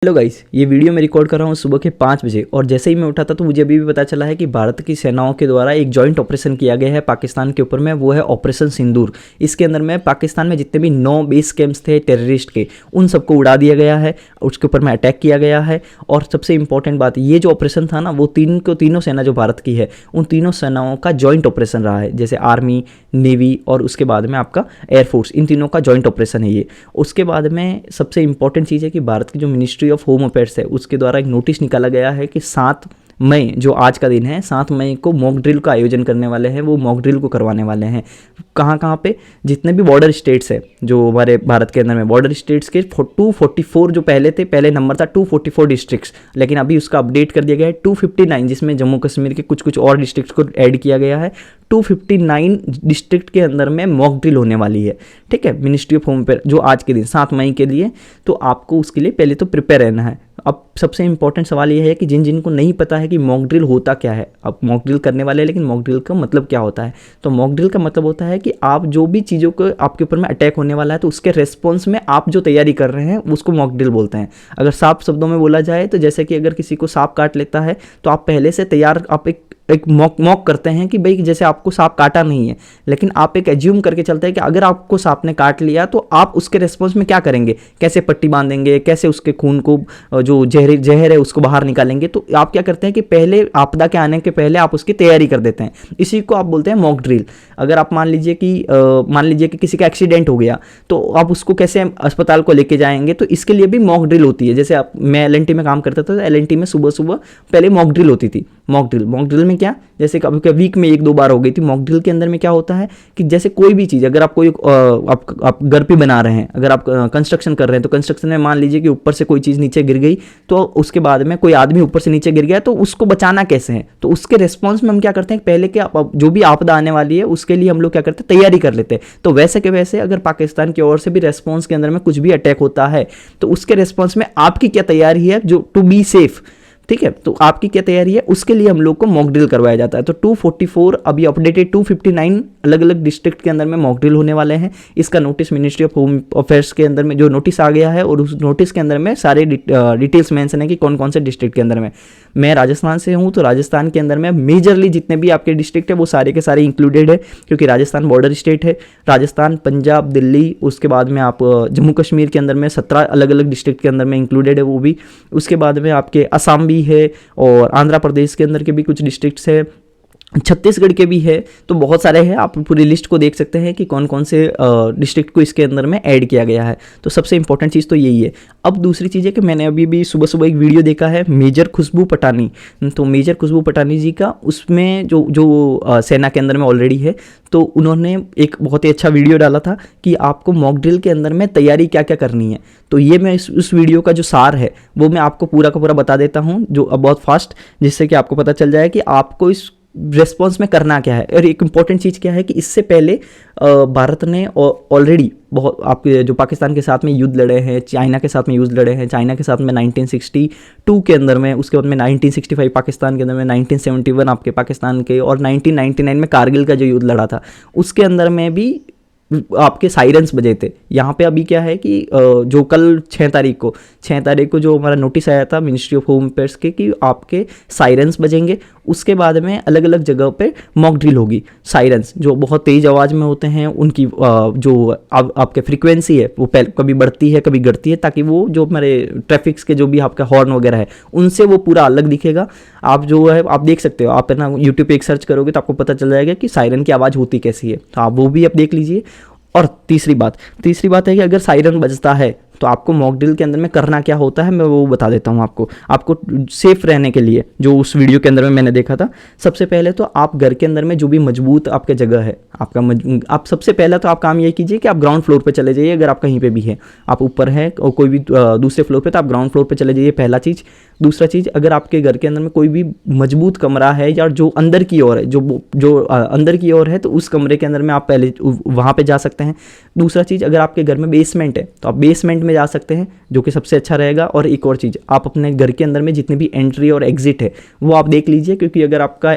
Hello guys, ये video मैं record कर रहा हूँ सुबह के 5 बजे और जैसे ही मैं उठा था तो मुझे अभी भी पता चला है कि भारत की सेनाओं के द्वारा एक जॉइंट ऑपरेशन किया गया है पाकिस्तान के ऊपर में। वो है ऑपरेशन सिंदूर। इसके अंदर में पाकिस्तान में जितने भी 9 बेस कैंप्स थे टेररिस्ट के, उन सबको उड़ा दिया गया है, उसके ऊपर में अटैक किया गया है। और सबसे इंपॉर्टेंट बात, ये जो ऑपरेशन था ना, वो तीनों सेना जो भारत की है, उन तीनों सेनाओं का जॉइंट ऑपरेशन रहा है। जैसे आर्मी, नेवी और उसके बाद में आपका एयरफोर्स, इन तीनों का जॉइंट ऑपरेशन है ये। उसके बाद में सबसे इंपॉर्टेंट चीज़ है कि भारत की जो मिनिस्ट्री ऑफ होम अफेयर्स है, उसके द्वारा एक नोटिस निकाला गया है कि 7 मई, जो आज का दिन है, 7 मई को मॉक ड्रिल का आयोजन करने वाले हैं। वो मॉक ड्रिल को करवाने वाले हैं कहाँ पे, जितने भी बॉर्डर स्टेट्स है जो हमारे भारत के अंदर में, बॉर्डर स्टेट्स के 244 जो पहले नंबर था 244 डिस्ट्रिक्ट्स, लेकिन अभी उसका अपडेट कर दिया गया है 259, जिसमें जम्मू कश्मीर के कुछ और डिस्ट्रिक्ट्स को ऐड किया गया है। 259 डिस्ट्रिक्ट के अंदर में मॉक ड्रिल होने वाली है। ठीक है, मिनिस्ट्री ऑफ होम अफेयर जो आज के दिन 7 मई के लिए, तो आपको उसके लिए पहले तो प्रिपेयर रहना है। अब सबसे इंपॉर्टेंट सवाल यह है कि जिनको नहीं पता है कि मॉक ड्रिल होता क्या है, अब मॉक ड्रिल करने वाले हैं, लेकिन मॉक ड्रिल का मतलब क्या होता है? तो मॉक ड्रिल का मतलब होता है कि आप जो भी चीज़ों को आपके ऊपर में अटैक होने वाला है, तो उसके रेस्पॉन्स में आप जो तैयारी कर रहे हैं उसको मॉक ड्रिल बोलते हैं। अगर साफ शब्दों में बोला जाए तो जैसे कि अगर किसी को सांप काट लेता है तो आप पहले से तैयार, आप एक मॉक करते हैं कि भाई जैसे आपको सांप काटा नहीं है, लेकिन आप एक एज्यूम करके चलते हैं कि अगर आपको सांप ने काट लिया तो आप उसके रिस्पॉन्स में क्या करेंगे, कैसे पट्टी बांधेंगे, कैसे उसके खून को, जो जहर है उसको बाहर निकालेंगे। तो आप क्या करते हैं कि पहले आपदा के आने के पहले आप उसकी तैयारी कर देते हैं। इसी को आप बोलते हैं मॉक ड्रिल। अगर आप मान लीजिए कि किसी का एक्सीडेंट हो गया तो आप उसको कैसे अस्पताल को लेके जाएंगे, तो इसके लिए भी मॉक ड्रिल होती है। जैसे मैं एलएनटी में काम करता था, तो एलएनटी में सुबह सुबह पहले मॉक ड्रिल होती थी। मॉक ड्रिल में क्या, जैसे कभी वीक में 1-2 बार हो गई थी। मॉक ड्रिल के अंदर में क्या होता है कि जैसे कोई भी चीज़, अगर आप कोई आप घर पे बना रहे हैं, अगर आप कंस्ट्रक्शन कर रहे हैं, तो कंस्ट्रक्शन में मान लीजिए कि ऊपर से कोई चीज़ नीचे गिर गई, तो उसके बाद में कोई आदमी ऊपर से नीचे गिर गया, तो उसको बचाना कैसे है, तो उसके रिस्पॉन्स में हम क्या करते हैं, पहले के जो भी आपदा आने वाली है उसके लिए हम लोग क्या करते हैं, तैयारी कर लेते हैं। तो वैसे के वैसे अगर पाकिस्तान की ओर से भी रेस्पॉन्स के अंदर में कुछ भी अटैक होता है, तो उसके रिस्पॉन्स में आपकी क्या तैयारी है, जो टू बी सेफ। ठीक है, तो आपकी क्या तैयारी है, उसके लिए हम लोग को मॉक ड्रिल करवाया जाता है। तो 244 अभी अपडेटेड 259 अलग अलग डिस्ट्रिक्ट के अंदर में मॉक ड्रिल होने वाले हैं। इसका notice ministry of home affairs के अंदर में जो नोटिस आ गया है, और उस नोटिस के अंदर में सारे डिटेल्स मेंशन है कि कौन कौन से डिस्ट्रिक्ट के अंदर में। मैं राजस्थान से हूँ, तो राजस्थान के अंदर में मेजरली जितने भी आपके डिस्ट्रिक्ट है वो सारे के सारे इंक्लूडेड है, क्योंकि राजस्थान बॉर्डर स्टेट है। राजस्थान, पंजाब, दिल्ली, उसके बाद में आप जम्मू कश्मीर के अंदर में 17 अलग अलग डिस्ट्रिक्ट के अंदर में इंक्लूडेड है वो भी। उसके बाद में आपके असम भी है, और आंध्र प्रदेश के अंदर के भी कुछ डिस्ट्रिक्ट्स है, छत्तीसगढ़ के भी है। तो बहुत सारे हैं, आप पूरी लिस्ट को देख सकते हैं कि कौन कौन से डिस्ट्रिक्ट को इसके अंदर में ऐड किया गया है। तो सबसे इंपॉर्टेंट चीज़ तो यही है। अब दूसरी चीज़ है कि मैंने अभी भी सुबह सुबह एक वीडियो देखा है मेजर खुशबू पटानी। तो मेजर खुशबू पटानी जी का, उसमें जो सेना के अंदर में ऑलरेडी है, तो उन्होंने एक बहुत ही अच्छा वीडियो डाला था कि आपको मॉक ड्रिल के अंदर में तैयारी क्या क्या करनी है। तो ये मैं उस वीडियो का जो सार है वो मैं आपको पूरा का पूरा बता देता हूँ, जो अब बहुत फास्ट, जिससे कि आपको पता चल जाए कि आपको इस रेस्पॉन्स में करना क्या है। और एक इंपॉर्टेंट चीज़ क्या है कि इससे पहले भारत ने ऑलरेडी बहुत आपके जो पाकिस्तान के साथ में युद्ध लड़े हैं, चाइना के साथ में युद्ध लड़े हैं। चाइना के साथ में 1962 के अंदर में, उसके बाद में 1965 पाकिस्तान के अंदर में, 1971 आपके पाकिस्तान के, और 1999 में कारगिल का जो युद्ध लड़ा था उसके अंदर में भी आपके साइरेंस बजे थे। यहाँ पे अभी क्या है कि जो कल 6 तारीख को जो हमारा नोटिस आया था मिनिस्ट्री ऑफ होम अफेयर्स के, कि आपके साइरेंस बजेंगे। उसके बाद में अलग अलग जगह पे मॉक ड्रिल होगी। साइरेंस जो बहुत तेज़ आवाज़ में होते हैं, उनकी जो आपके फ्रीक्वेंसी है वो कभी बढ़ती है कभी घटती है, ताकि वो जो हमारे ट्रैफिक्स के जो भी आपका हॉर्न वगैरह है उनसे वो पूरा अलग दिखेगा। आप जो है आप देख सकते हो, आप है ना यूट्यूब पे एक सर्च करोगे तो आपको पता चल जाएगा कि सायरन की आवाज़ होती कैसी है, तो आप वो भी आप देख लीजिए। और तीसरी बात है कि अगर सायरन बजता है तो आपको मॉक ड्रिल के अंदर में करना क्या होता है, मैं वो बता देता हूँ आपको सेफ रहने के लिए, जो उस वीडियो के अंदर में मैंने देखा था। सबसे पहले तो आप घर के अंदर में जो भी मजबूत आपके जगह है, आप सबसे पहला तो आप काम ये कीजिए कि आप ग्राउंड फ्लोर पे चले जाइए। अगर आप कहीं पे भी हैं, आप ऊपर हैं और कोई भी दूसरे फ्लोर पे, तो आप ग्राउंड फ्लोर पे चले जाइए, पहला चीज़। दूसरा चीज़, अगर आपके घर के अंदर में कोई भी मजबूत कमरा है या जो अंदर की ओर है, जो अंदर की ओर है, तो उस कमरे के अंदर में आप पहले वहाँ पे जा सकते हैं। दूसरा चीज़, अगर आपके घर में बेसमेंट है तो आप बेसमेंट में जा सकते हैं, जो कि सबसे अच्छा रहेगा। और एक और चीज़, आप अपने घर के अंदर में जितनी भी एंट्री और एग्जिट है वो आप देख लीजिए, क्योंकि अगर आपका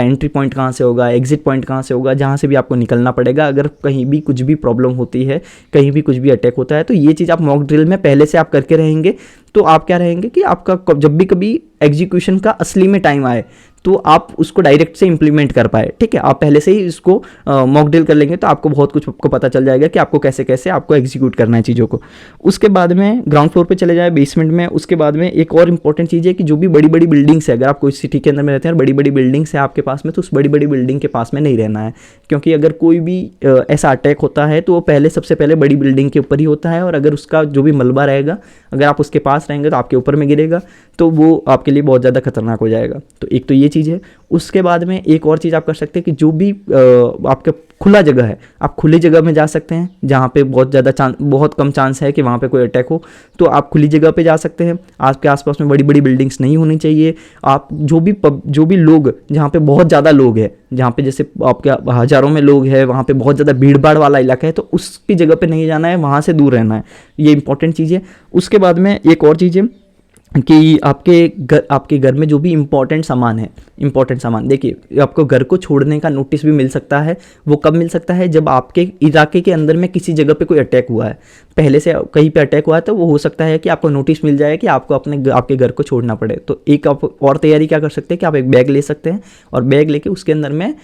एंट्री पॉइंट कहाँ से होगा, एग्जिट पॉइंट कहाँ से होगा, जहाँ से भी आपको निकलना पड़ेगा, अगर कहीं भी कुछ भी प्रॉब्लम होती है, कहीं भी कुछ भी अटैक होता है, तो ये चीज़ आप मॉक ड्रिल में पहले से आप करके रहेंगे तो आप क्या रहेंगे कि आपका जब भी कभी एग्जीक्यूशन का असली में टाइम आए तो आप उसको डायरेक्ट से इंप्लीमेंट कर पाए। ठीक है, आप पहले से ही इसको मॉक ड्रिल कर लेंगे तो आपको बहुत कुछ आपको पता चल जाएगा कि आपको कैसे कैसे आपको एग्जीक्यूट करना है चीज़ों को। उसके बाद में ग्राउंड फ्लोर पे चले जाए, बेसमेंट में। उसके बाद में एक और इंपॉर्टेंट चीज़ है कि जो भी बड़ी बड़ी बिल्डिंग्स है, अगर आप कोई सिटी के अंदर में रहते हैं और बड़ी बड़ी बिल्डिंग्स है आपके पास में, तो उस बड़ी बड़ी बिल्डिंग के पास में नहीं रहना है, क्योंकि अगर कोई भी ऐसा अटैक होता है तो वो पहले सबसे पहले बड़ी बिल्डिंग के ऊपर ही होता है, और अगर उसका जो भी मलबा रहेगा अगर आप उसके पास रहेंगे तो आपके ऊपर में गिरेगा, तो वो आपके लिए बहुत ज़्यादा खतरनाक हो जाएगा। तो एक तो ये चीज़ है। उसके बाद में एक और चीज़ आप कर सकते हैं कि जो भी आपका खुला जगह है, आप खुली जगह में जा सकते हैं जहाँ पे बहुत कम चांस है कि वहाँ पे कोई अटैक हो, तो आप खुली जगह पे जा सकते हैं। आपके आसपास में बड़ी बड़ी बिल्डिंग्स नहीं होनी चाहिए। आप जो भी लोग, जहाँ पे बहुत ज़्यादा लोग हैं, जहाँ पे जैसे आपके हज़ारों में लोग हैं, वहाँ पे बहुत ज़्यादा भीड़ भाड़ वाला इलाका है, तो उसकी जगह पे नहीं जाना है, वहाँ से दूर रहना है। ये इंपॉर्टेंट चीज़ है। उसके बाद में एक और चीज़ है कि आपके घर में जो भी इंपॉर्टेंट सामान है, इंपॉर्टेंट सामान, देखिए आपको घर को छोड़ने का नोटिस भी मिल सकता है। वो कब मिल सकता है? जब आपके इलाके के अंदर में किसी जगह पे कोई अटैक हुआ है, पहले से कहीं पे अटैक हुआ है, तो वो हो सकता है कि आपको नोटिस मिल जाए कि आपको आपके घर को छोड़ना पड़े। तो एक आप और तैयारी क्या कर सकते हैं कि आप एक बैग ले सकते हैं, और बैग लेके उसके अंदर में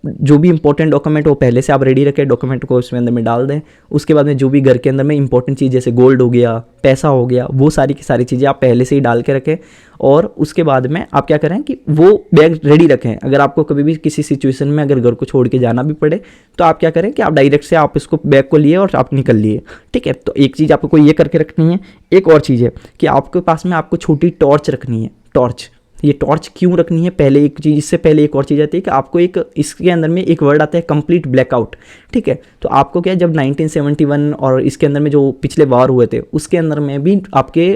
जो भी इंपॉर्टेंट डॉक्यूमेंट वो पहले से आप रेडी रखें, डॉक्यूमेंट को उसमें अंदर में डाल दें। उसके बाद में जो भी घर के अंदर में इंपॉर्टेंट चीज़ जैसे गोल्ड हो गया, पैसा हो गया, वो सारी की सारी चीज़ें आप पहले से ही डाल के रखें। और उसके बाद में आप क्या करें कि वो बैग रेडी रखें। अगर आपको कभी भी किसी सिचुएशन में अगर घर को छोड़ के जाना भी पड़े तो आप क्या करें कि आप डायरेक्ट से आप इसको बैग को लिए और आप निकल लिए। ठीक है, तो एक चीज़ आपको ये करके रखनी है। एक और चीज़ है कि आपके पास में आपको छोटी टॉर्च रखनी है। टॉर्च, ये टॉर्च क्यों रखनी है? पहले एक चीज़, इससे पहले एक और चीज़ आती है कि आपको एक इसके अंदर में एक वर्ड आता है कंप्लीट ब्लैकआउट। ठीक है, तो आपको क्या है, जब 1971 और इसके अंदर में जो पिछले वार हुए थे उसके अंदर में भी आपके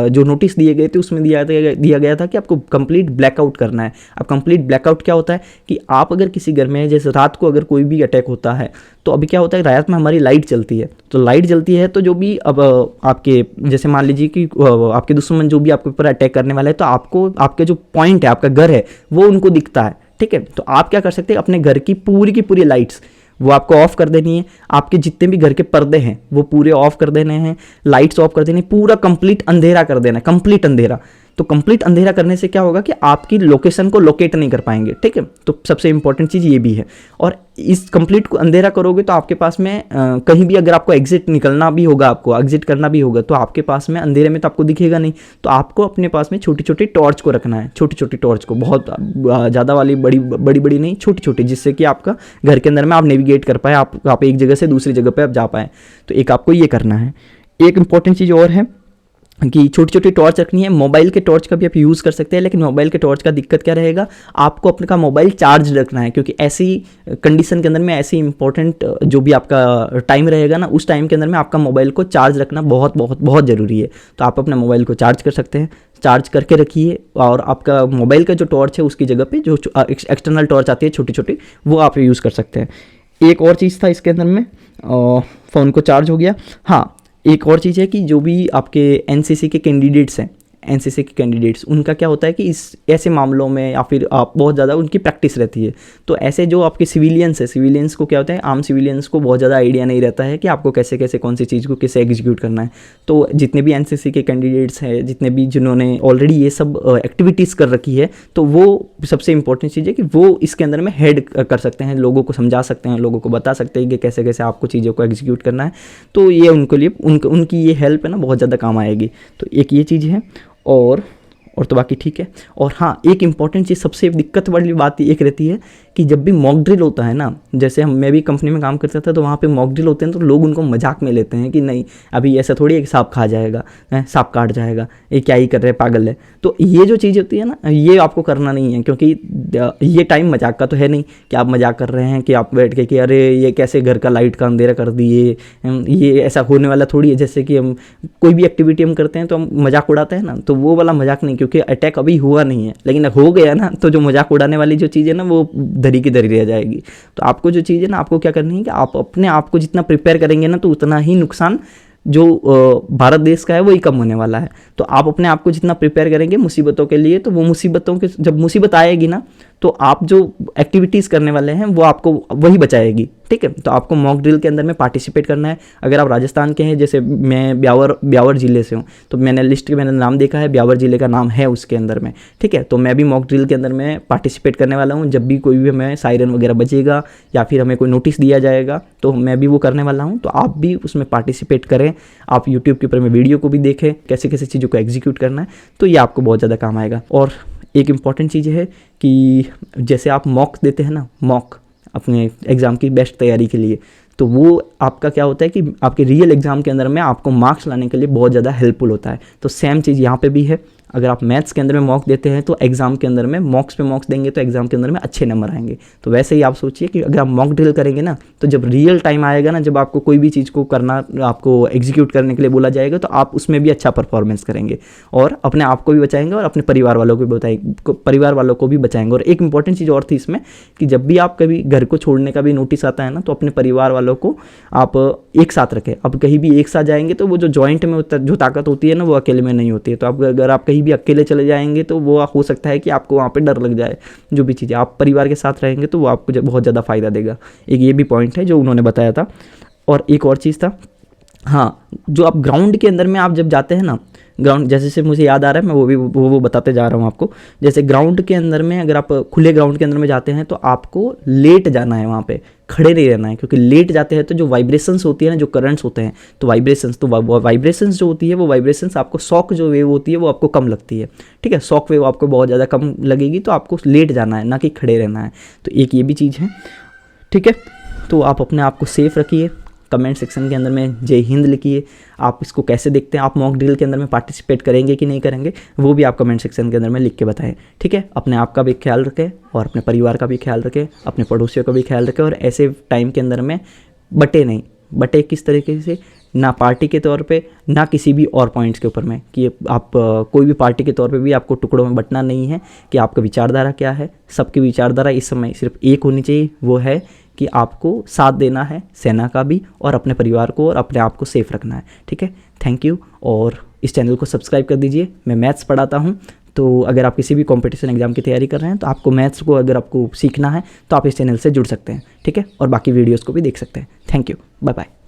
जो नोटिस दिए गए थे उसमें दिया गया था कि आपको कंप्लीट ब्लैकआउट करना है। अब कंप्लीट ब्लैकआउट क्या होता है कि आप अगर किसी घर में, जैसे रात को अगर कोई भी अटैक होता है तो अभी क्या होता है, रात में हमारी लाइट चलती है, तो लाइट जलती है तो जो भी अब आपके, जैसे मान लीजिए कि आपके दुश्मन जो भी आपके ऊपर अटैक करने वाला है, तो आपको आपके जो पॉइंट है, आपका घर है, वो उनको दिखता है। ठीक है, तो आप क्या कर सकते हैं, अपने घर की पूरी लाइट्स वो आपको ऑफ कर देनी है। आपके जितने भी घर के पर्दे हैं वो पूरे ऑफ कर देने हैं, लाइट्स ऑफ कर देनी, पूरा कंप्लीट अंधेरा कर देना है, कंप्लीट अंधेरा। तो कंप्लीट अंधेरा करने से क्या होगा कि आपकी लोकेशन को लोकेट नहीं कर पाएंगे। ठीक है, तो सबसे इंपॉर्टेंट चीज़ ये भी है। और इस कंप्लीट को अंधेरा करोगे तो आपके पास में कहीं भी अगर आपको एग्जिट निकलना भी होगा, आपको एग्जिट करना भी होगा, तो आपके पास में अंधेरे में तो आपको दिखेगा नहीं। तो आपको अपने पास में छोटी छोटी टॉर्च को रखना है, छोटी छोटी टॉर्च को, बहुत ज़्यादा वाली बड़ी नहीं, छोटी छोटी, जिससे कि आपका घर के अंदर में आप नेविगेट कर पाए, आप एक जगह से दूसरी जगह पर आप जा पाए। तो एक आपको ये करना है। एक इंपॉर्टेंट चीज़ और है कि छोटी छोटी टॉर्च रखनी है। मोबाइल के टॉर्च का भी आप यूज़ कर सकते हैं, लेकिन मोबाइल के टॉर्च का दिक्कत क्या रहेगा, आपको अपने का मोबाइल चार्ज रखना है, क्योंकि ऐसी कंडीशन के अंदर में, ऐसी इंपॉर्टेंट जो भी आपका टाइम रहेगा ना, उस टाइम के अंदर में आपका मोबाइल को चार्ज रखना बहुत बहुत बहुत ज़रूरी है। तो आप अपने मोबाइल को चार्ज कर सकते हैं, चार्ज करके रखिए। और आपका मोबाइल का जो टॉर्च है उसकी जगह पर जो एक्सटर्नल टॉर्च आती है छोटी छोटी, वो आप यूज़ कर सकते हैं। एक और चीज़ था इसके अंदर में, फ़ोन को चार्ज हो गया। हाँ, एक और चीज़ है कि जो भी आपके एनसीसी के कैंडिडेट्स हैं, एनसीसी के कैंडिडेट्स, उनका क्या होता है कि इस ऐसे मामलों में या फिर आप बहुत ज़्यादा उनकी प्रैक्टिस रहती है। तो ऐसे जो आपके सिविलियंस है, सिविलियंस को क्या होता है, आम सिविलियंस को बहुत ज़्यादा आइडिया नहीं रहता है कि आपको कैसे कैसे कौन सी चीज़ को कैसे एग्जीक्यूट करना है। तो जितने भी एनसीसी के कैंडिडेट्स हैं, जितने भी जिन्होंने ऑलरेडी ये सब एक्टिविटीज़ कर रखी है, तो वो सबसे इंपॉर्टेंट चीज़ है कि वो इसके अंदर में हेड कर सकते हैं, लोगों को समझा सकते हैं, लोगों को बता सकते हैं कि कैसे कैसे आपको चीज़ों को एग्जीक्यूट करना है। तो ये उनके लिए उनकी ये हेल्प है ना, बहुत ज़्यादा काम आएगी। तो एक ये चीज़ है। और तो बाकी ठीक है। और हाँ, एक इंपॉर्टेंट चीज़, सबसे दिक्कत वाली बात एक रहती है कि जब भी मॉक ड्रिल होता है ना, जैसे मैं भी कंपनी में काम करता था, तो वहाँ पे मॉक ड्रिल होते हैं तो लोग उनको मजाक में लेते हैं कि नहीं अभी ऐसा थोड़ी है, सांप खा जाएगा, सांप काट जाएगा, ये क्या ही कर रहे हैं, पागल है। तो ये जो चीज़ होती है ना, ये आपको करना नहीं है, क्योंकि ये टाइम मजाक का तो है नहीं कि आप मजाक कर रहे हैं कि आप बैठ के कि अरे ये कैसे घर का लाइट का अंधेरा कर दिए, ये ऐसा होने वाला थोड़ी है। जैसे कि हम कोई भी एक्टिविटी हम करते हैं तो हम मजाक उड़ाते हैं ना, तो वो वाला मजाक नहीं, क्योंकि अटैक अभी हुआ नहीं है, लेकिन हो गया ना, तो जो मजाक उड़ाने वाली जो चीज़ है ना, वो धरी की धरी रह जाएगी। तो आपको जो चीज़ है ना, आपको क्या करनी है कि आप अपने आप को जितना प्रिपेयर करेंगे ना, तो उतना ही नुकसान जो भारत देश का है वही कम होने वाला है। तो आप अपने आप को जितना प्रिपेयर करेंगे मुसीबतों के लिए, तो वो मुसीबतों के, जब मुसीबत आएगी ना, तो आप जो एक्टिविटीज़ करने वाले हैं वो आपको वही बचाएगी। ठीक है। तो आपको मॉक ड्रिल के अंदर में पार्टिसिपेट करना है। अगर आप राजस्थान के हैं, जैसे मैं ब्यावर ज़िले से हूँ, तो मैंने लिस्ट के मैंने नाम देखा है, ब्यावर ज़िले का नाम है उसके अंदर में, ठीक है। तो मैं भी मॉक ड्रिल के अंदर में पार्टिसिपेट करने वाला हूँ। जब भी कोई भी हमें सायरन वगैरह बजेगा या फिर हमें कोई नोटिस दिया जाएगा तो मैं भी वो करने वाला हूँ। तो आप भी उसमें पार्टिसिपेट करें। आप यूट्यूब के ऊपर में वीडियो को भी देखें कैसे कैसे चीज़ों को एग्जीक्यूट करना है, तो ये आपको बहुत ज़्यादा काम आएगा। और एक इम्पॉर्टेंट चीज़ है कि जैसे आप मॉक देते हैं ना, मॉक अपने एग्ज़ाम की बेस्ट तैयारी के लिए, तो वो आपका क्या होता है कि आपके रियल एग्ज़ाम के अंदर में आपको मार्क्स लाने के लिए बहुत ज़्यादा हेल्पफुल होता है। तो सेम चीज़ यहाँ पे भी है। अगर आप मैथ्स के अंदर में मॉक देते हैं तो एग्ज़ाम के अंदर में मॉक्स पे मॉक्स देंगे तो एग्ज़ाम के अंदर में अच्छे नंबर आएंगे। तो वैसे ही आप सोचिए कि अगर आप मॉक ड्रिल करेंगे ना, तो जब रियल टाइम आएगा ना, जब आपको कोई भी चीज़ को करना, आपको एग्जीक्यूट करने के लिए बोला जाएगा, तो आप उसमें भी अच्छा परफॉर्मेंस करेंगे और अपने आप को भी बचाएंगे और अपने परिवार वालों को भी बचाएंगे। और एक इंपॉर्टेंट चीज़ और थी इसमें कि जब भी आप कभी घर को छोड़ने का भी नोटिस आता है ना, तो अपने परिवार वालों को आप एक साथ रखें। अब कहीं भी एक साथ जाएंगे तो वो जो जॉइंट में जो ताकत होती है ना, वो अकेले में नहीं होती है। तो आप अगर आप कहीं भी अकेले चले जाएंगे तो वो हो सकता है कि आपको वहाँ पे डर लग जाए। जो भी चीज़ें आप परिवार के साथ रहेंगे तो वो आपको बहुत ज़्यादा फ़ायदा देगा। एक ये भी पॉइंट है जो उन्होंने बताया था। और एक और चीज़ था, हाँ, जो आप ग्राउंड के अंदर में आप जब जाते हैं ना, ग्राउंड जैसे से मुझे याद आ रहा है, मैं वो बताते जा रहा हूँ आपको। जैसे ग्राउंड के अंदर में अगर आप खुले ग्राउंड के अंदर में जाते हैं तो आपको लेट जाना है, वहाँ पे खड़े नहीं रहना है, क्योंकि लेट जाते हैं तो जो वाइब्रेशंस होती है ना, जो करंट्स होते हैं, तो वाइब्रेशंस जो होती है, वो वाइब्रेशंस आपको शॉक जो वेव होती है वो आपको कम लगती है, ठीक है। शॉक वेव आपको बहुत ज़्यादा कम लगेगी, तो आपको लेट जाना है, ना कि खड़े रहना है। तो एक ये भी चीज़ है, ठीक है। तो आप अपने आप को सेफ रखिए। कमेंट सेक्शन के अंदर में जय हिंद लिखिए। आप इसको कैसे देखते हैं, आप मॉक ड्रिल के अंदर में पार्टिसिपेट करेंगे कि नहीं करेंगे, वो भी आप कमेंट सेक्शन के अंदर में लिख के बताएं, ठीक है। अपने आप का भी ख्याल रखें और अपने परिवार का भी ख्याल रखें, अपने पड़ोसियों का भी ख्याल रखें। और ऐसे टाइम के अंदर में बटे किस तरीके से, ना पार्टी के तौर पे, ना किसी भी और पॉइंट्स के ऊपर में, कि आप कोई भी पार्टी के तौर पे भी आपको टुकड़ों में बंटना नहीं है कि आपका विचारधारा क्या है। सबकी विचारधारा इस समय सिर्फ एक होनी चाहिए, वो है कि आपको साथ देना है सेना का भी, और अपने परिवार को और अपने आप को सेफ रखना है, ठीक है। Thank you. और इस चैनल को सब्सक्राइब कर दीजिए। मैं मैथ्स पढ़ाता हूँ, तो अगर आप किसी भी कंपटीशन एग्जाम की तैयारी कर रहे हैं तो आपको मैथ्स को अगर आपको सीखना है तो आप इस चैनल से जुड़ सकते हैं, ठीक है। और बाकी वीडियोज़ को भी देख सकते हैं। Thank you, bye bye.